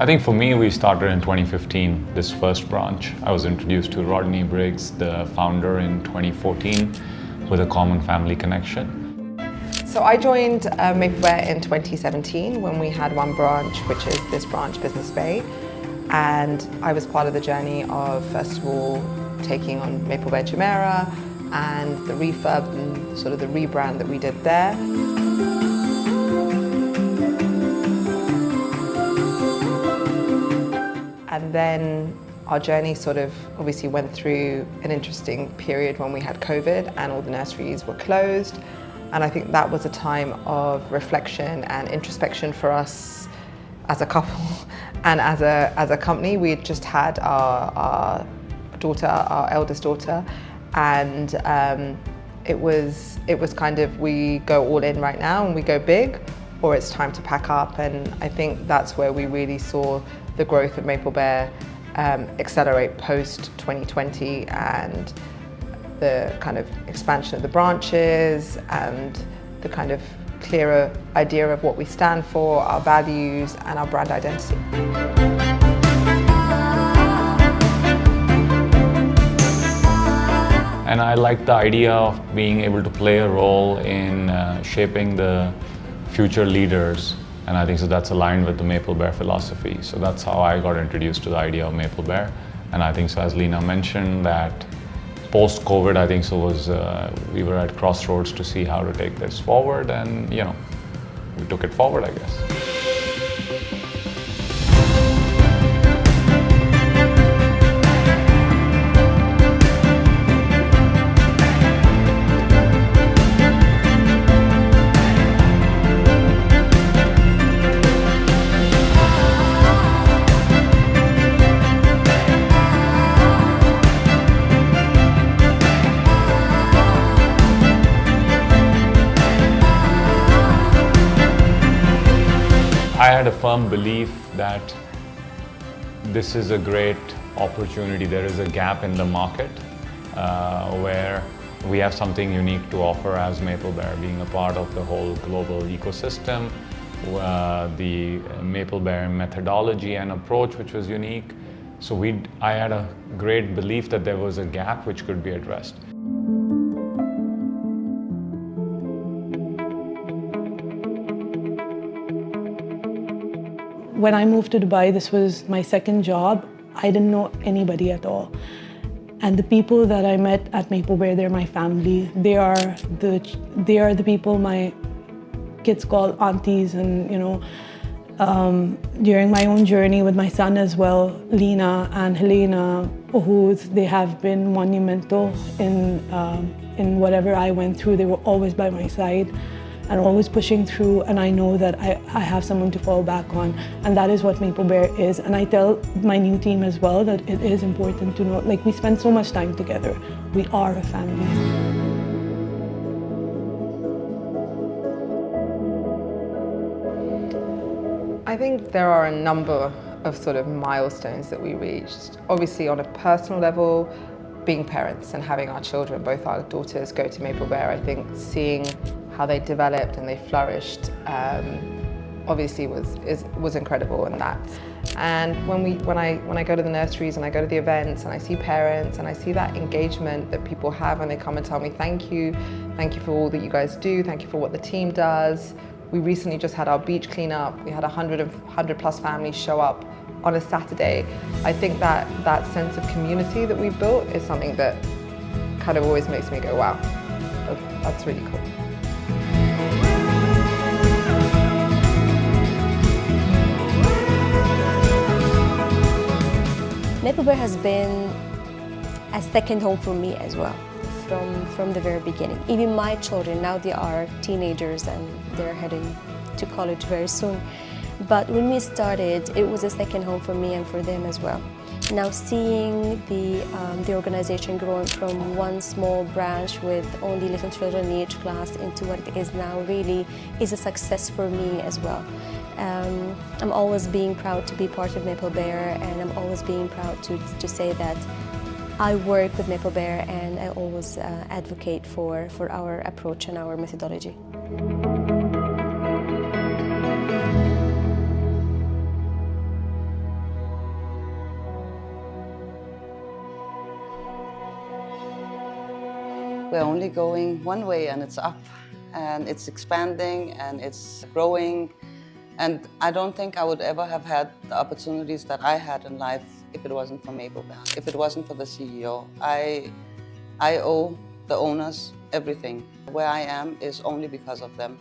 I think for me, we started in 2015, this first branch. I was introduced to Rodney Briggs, the founder, in 2014 with a common family connection. So I joined Maple Bear in 2017 when we had one branch, which is this branch, Business Bay. And I was part of the journey of, first of all, taking on Maple Bear Jumeirah and the refurb and sort of the rebrand that we did there. And then our journey sort of obviously went through an interesting period when we had COVID and all the nurseries were closed. And I think that was a time of reflection and introspection for us as a couple and as a company. We had just had our daughter, our eldest daughter, and it was kind of, we go all in right now and we go big, or it's time to pack up. And I think that's where we really saw the growth of Maple Bear accelerate post 2020, and the kind of expansion of the branches and the kind of clearer idea of what we stand for, our values and our brand identity. And I like the idea of being able to play a role in shaping the future leaders. And I think so that's aligned with the Maple Bear philosophy. So that's how I got introduced to the idea of Maple Bear. And I think so, as Lena mentioned, that post-COVID, I think so was, we were at crossroads to see how to take this forward, and you know, we took it forward, I guess. I had a firm belief that this is a great opportunity. There is a gap in the market where we have something unique to offer as Maple Bear, being a part of the whole global ecosystem, the Maple Bear methodology and approach, which was unique. So I had a great belief that there was a gap which could be addressed. When I moved to Dubai, this was my second job. I didn't know anybody at all. And the people that I met at Maple Bear, they're my family. They are the people my kids call aunties. And you know, during my own journey with my son as well, Lena and Helena, Uhud, they have been monumental in whatever I went through. They were always by my side and always pushing through, and I know that I have someone to fall back on, and that is what Maple Bear is. And I tell my new team as well that it is important to know, like, we spend so much time together. We are a family. I think there are a number of sort of milestones that we reached. Obviously on a personal level, being parents and having our children, both our daughters, go to Maple Bear, I think seeing how they developed and they flourished obviously was incredible in that. And when I go to the nurseries and I go to the events and I see parents and I see that engagement that people have, and they come and tell me thank you for all that you guys do, thank you for what the team does. We recently just had our beach cleanup. We had 100 plus families show up on a Saturday. I think that sense of community that we've built is something that kind of always makes me go, wow, that's really cool. Maple Bear has been a second home for me as well, from the very beginning. Even my children, now they are teenagers and they're heading to college very soon. But when we started, it was a second home for me and for them as well. Now seeing the organization growing from one small branch with only little children in each class into what it is now really is a success for me as well. I'm always being proud to be part of Maple Bear, and I'm always being proud to say that I work with Maple Bear, and I always advocate for our approach and our methodology. We're only going one way, and it's up. And it's expanding and it's growing. And I don't think I would ever have had the opportunities that I had in life if it wasn't for Mabel, if it wasn't for the CEO. I owe the owners everything. Where I am is only because of them.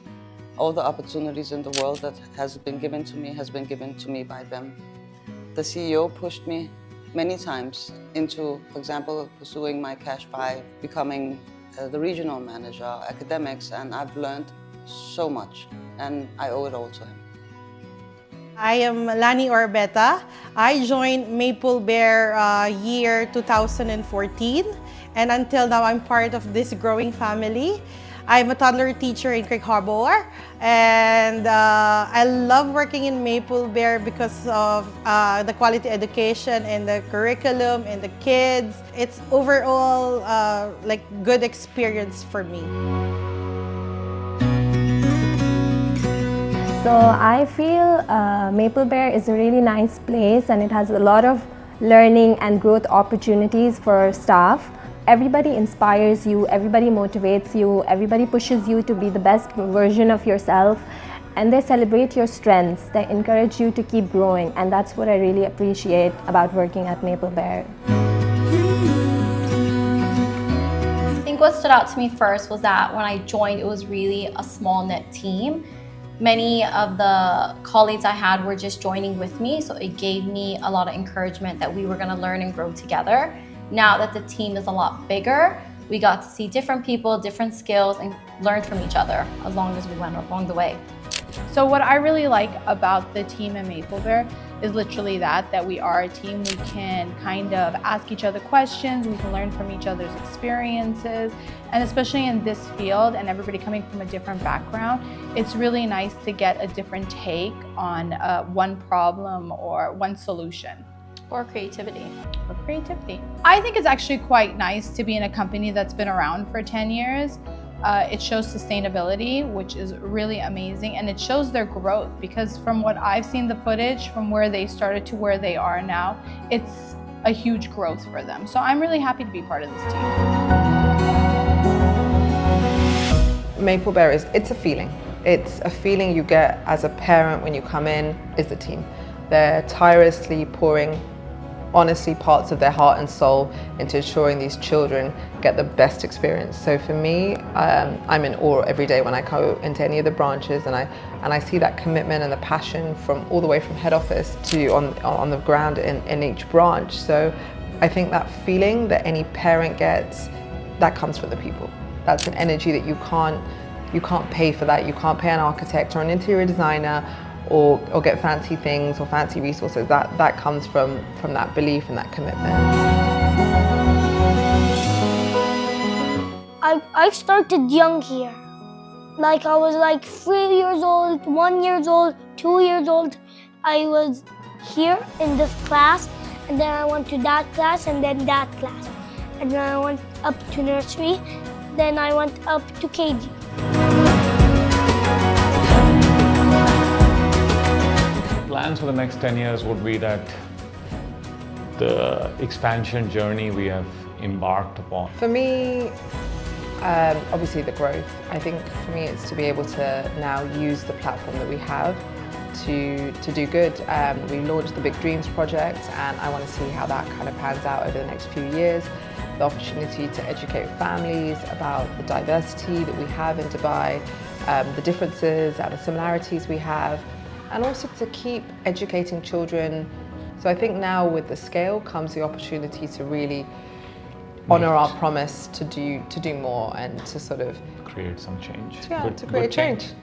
All the opportunities in the world that has been given to me by them. The CEO pushed me many times into, for example, pursuing my Cash 5, becoming the regional manager, academics, and I've learned so much, and I owe it all to him. I am Lani Orbeta. I joined Beyir year 2014, and until now I'm part of this growing family. I'm a toddler teacher in Creek Harbor, and I love working in Beyir because of the quality education and the curriculum and the kids. It's overall like good experience for me. So I feel Beyir is a really nice place, and it has a lot of learning and growth opportunities for staff. Everybody inspires you, everybody motivates you, everybody pushes you to be the best version of yourself, and they celebrate your strengths. They encourage you to keep growing, and that's what I really appreciate about working at Beyir. I think what stood out to me first was that when I joined, it was really a small-knit team. Many of the colleagues I had were just joining with me, so it gave me a lot of encouragement that we were going to learn and grow together. Now that the team is a lot bigger, we got to see different people, different skills, and learn from each other as long as we went along the way. So what I really like about the team at Beyir is literally that we are a team. We can kind of ask each other questions, we can learn from each other's experiences, and especially in this field and everybody coming from a different background, it's really nice to get a different take on one problem or one solution. Or creativity. I think it's actually quite nice to be in a company that's been around for 10 years. It shows sustainability, which is really amazing, and it shows their growth, because from what I've seen the footage, from where they started to where they are now, it's a huge growth for them. So I'm really happy to be part of this team. Beyir it's a feeling. It's a feeling you get as a parent when you come in, is the team. They're tirelessly pouring honestly parts of their heart and soul into ensuring these children get the best experience. So for me, I'm in awe every day when I go into any of the branches, and I see that commitment and the passion from all the way from head office to on the ground in each branch. So I think that feeling that any parent gets, that comes from the people. That's an energy that you can't pay for that. You can't pay an architect or an interior designer or get fancy things or fancy resources. That comes from that belief and that commitment. I started young here. Like I was like 3 years old, 1 year old, 2 years old. I was here in this class, and then I went to that class and then that class. And then I went up to nursery, then I went up to KG. Plans for the next 10 years would be that the expansion journey we have embarked upon. For me, obviously the growth. I think for me it's to be able to now use the platform that we have to do good. We launched the Big Dreams project, and I want to see how that kind of pans out over the next few years. The opportunity to educate families about the diversity that we have in Dubai, the differences and the similarities we have, and also to keep educating children. So I think now with the scale comes the opportunity to really honour our promise to do more and to sort of create some change. Yeah, to create change.